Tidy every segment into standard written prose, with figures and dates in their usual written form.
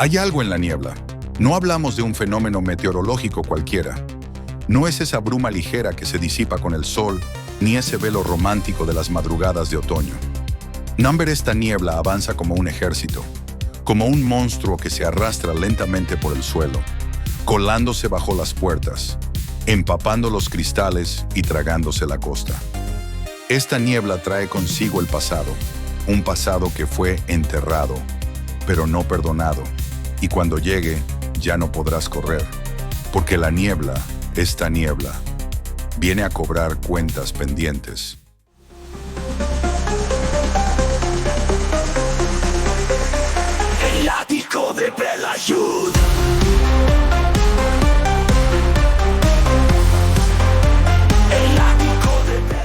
Hay algo en la niebla. No hablamos de un fenómeno meteorológico cualquiera. No es esa bruma ligera que se disipa con el sol, ni ese velo romántico de las madrugadas de otoño. Number, esta niebla avanza como un ejército, como un monstruo que se arrastra lentamente por el suelo, colándose bajo las puertas, empapando los cristales y tragándose la costa. Esta niebla trae consigo el pasado, un pasado que fue enterrado, pero no perdonado, y cuando llegue ya no podrás correr, porque la niebla, esta niebla, viene a cobrar cuentas pendientes. El ático de Belayud. El ático de Belayud.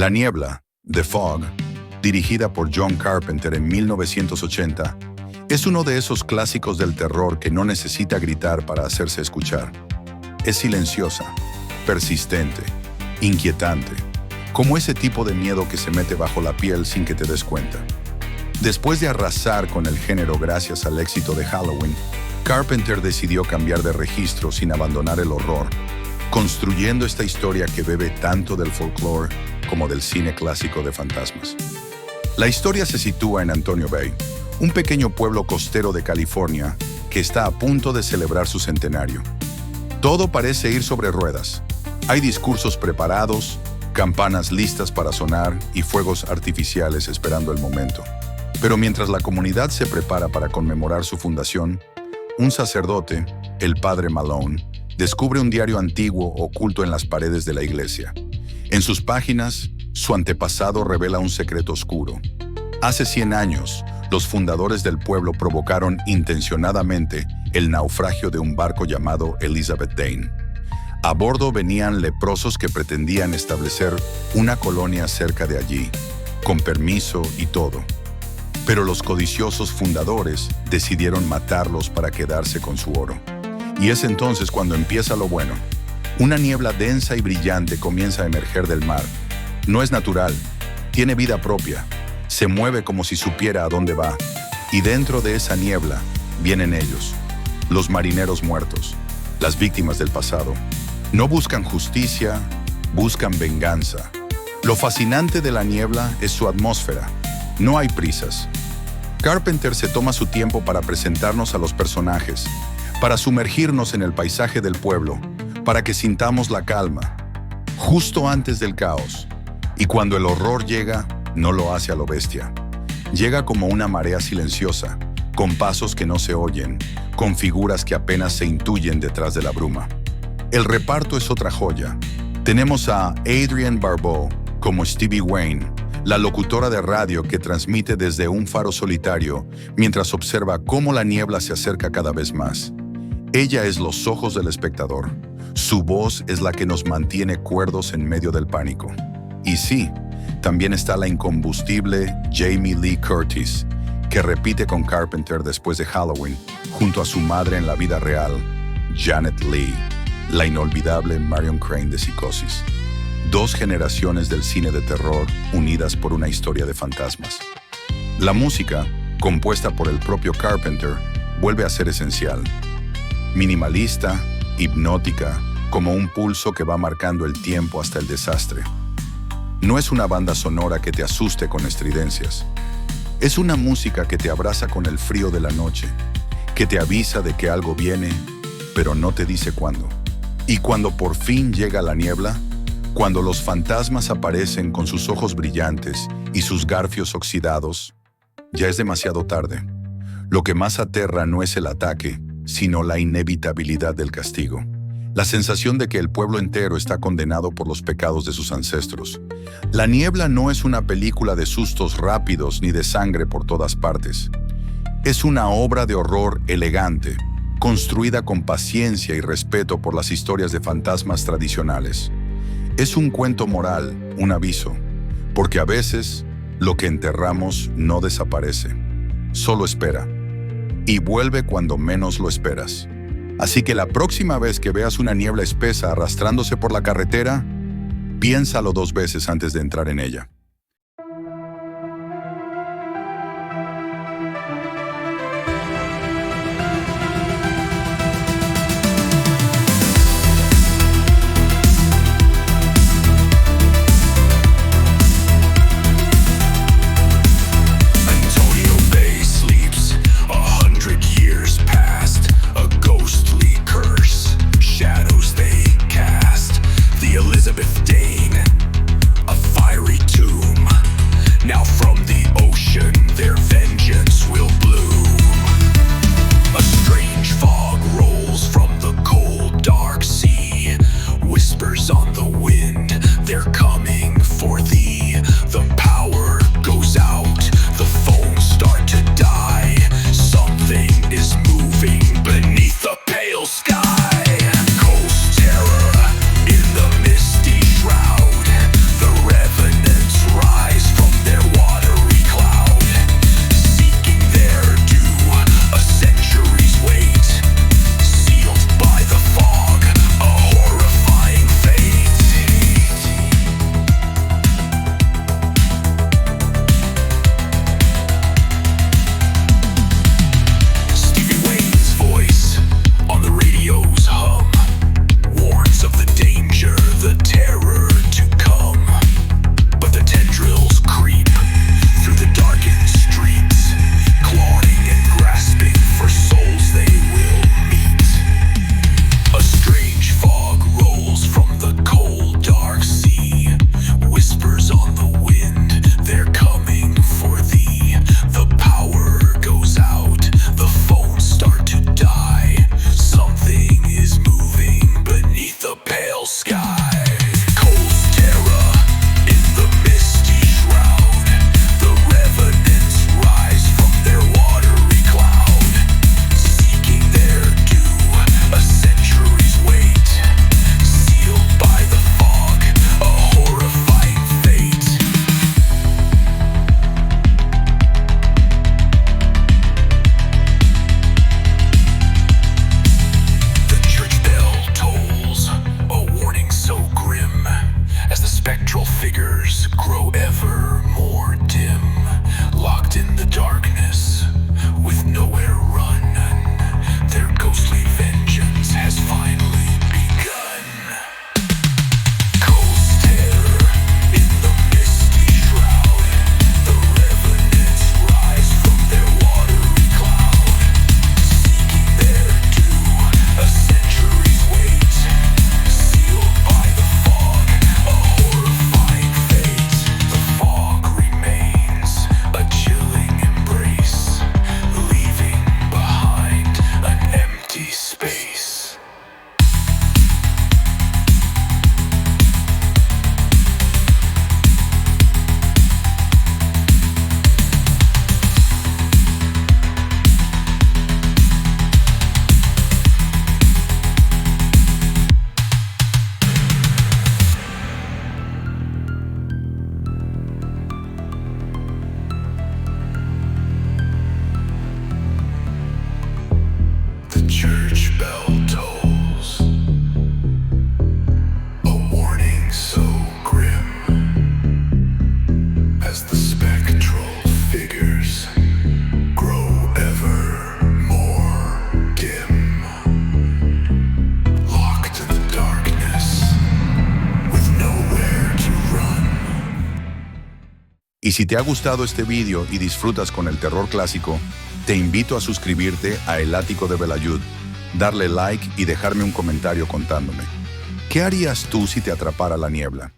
La niebla, The Fog, dirigida por John Carpenter en 1980, es uno de esos clásicos del terror que no necesita gritar para hacerse escuchar. Es silenciosa, persistente, inquietante, como ese tipo de miedo que se mete bajo la piel sin que te des cuenta. Después de arrasar con el género gracias al éxito de Halloween, Carpenter decidió cambiar de registro sin abandonar el horror, construyendo esta historia que bebe tanto del folclore como del cine clásico de fantasmas. La historia se sitúa en Antonio Bay, un pequeño pueblo costero de California que está a punto de celebrar su centenario. Todo parece ir sobre ruedas. Hay discursos preparados, campanas listas para sonar y fuegos artificiales esperando el momento. Pero mientras la comunidad se prepara para conmemorar su fundación, un sacerdote, el padre Malone, descubre un diario antiguo oculto en las paredes de la iglesia. En sus páginas, su antepasado revela un secreto oscuro. Hace 100 años, los fundadores del pueblo provocaron intencionadamente el naufragio de un barco llamado Elizabeth Dane. A bordo venían leprosos que pretendían establecer una colonia cerca de allí, con permiso y todo. Pero los codiciosos fundadores decidieron matarlos para quedarse con su oro. Y es entonces cuando empieza lo bueno. Una niebla densa y brillante comienza a emerger del mar. No es natural, tiene vida propia, se mueve como si supiera a dónde va. Y dentro de esa niebla vienen ellos, los marineros muertos, las víctimas del pasado. No buscan justicia, buscan venganza. Lo fascinante de la niebla es su atmósfera. No hay prisas. Carpenter se toma su tiempo para presentarnos a los personajes, para sumergirnos en el paisaje del pueblo, para que sintamos la calma, justo antes del caos. Y cuando el horror llega, no lo hace a lo bestia. Llega como una marea silenciosa, con pasos que no se oyen, con figuras que apenas se intuyen detrás de la bruma. El reparto es otra joya. Tenemos a Adrienne Barbeau, como Stevie Wayne, la locutora de radio que transmite desde un faro solitario mientras observa cómo la niebla se acerca cada vez más. Ella es los ojos del espectador. Su voz es la que nos mantiene cuerdos en medio del pánico. Y sí, también está la incombustible Jamie Lee Curtis, que repite con Carpenter después de Halloween, junto a su madre en la vida real, Janet Leigh, la inolvidable Marion Crane de Psicosis. Dos generaciones del cine de terror unidas por una historia de fantasmas. La música, compuesta por el propio Carpenter, vuelve a ser esencial. Minimalista, hipnótica, como un pulso que va marcando el tiempo hasta el desastre. No es una banda sonora que te asuste con estridencias. Es una música que te abraza con el frío de la noche, que te avisa de que algo viene, pero no te dice cuándo. Y cuando por fin llega la niebla, cuando los fantasmas aparecen con sus ojos brillantes y sus garfios oxidados, ya es demasiado tarde. Lo que más aterra no es el ataque, sino la inevitabilidad del castigo. La sensación de que el pueblo entero está condenado por los pecados de sus ancestros. La niebla no es una película de sustos rápidos ni de sangre por todas partes. Es una obra de horror elegante, construida con paciencia y respeto por las historias de fantasmas tradicionales. Es un cuento moral, un aviso, porque a veces lo que enterramos no desaparece, solo espera, y vuelve cuando menos lo esperas. Así que la próxima vez que veas una niebla espesa arrastrándose por la carretera, piénsalo 2 veces antes de entrar en ella. Leaving Y si te ha gustado este vídeo y disfrutas con el terror clásico, te invito a suscribirte a El Ático de Belayud, darle like y dejarme un comentario contándome. ¿Qué harías tú si te atrapara la niebla?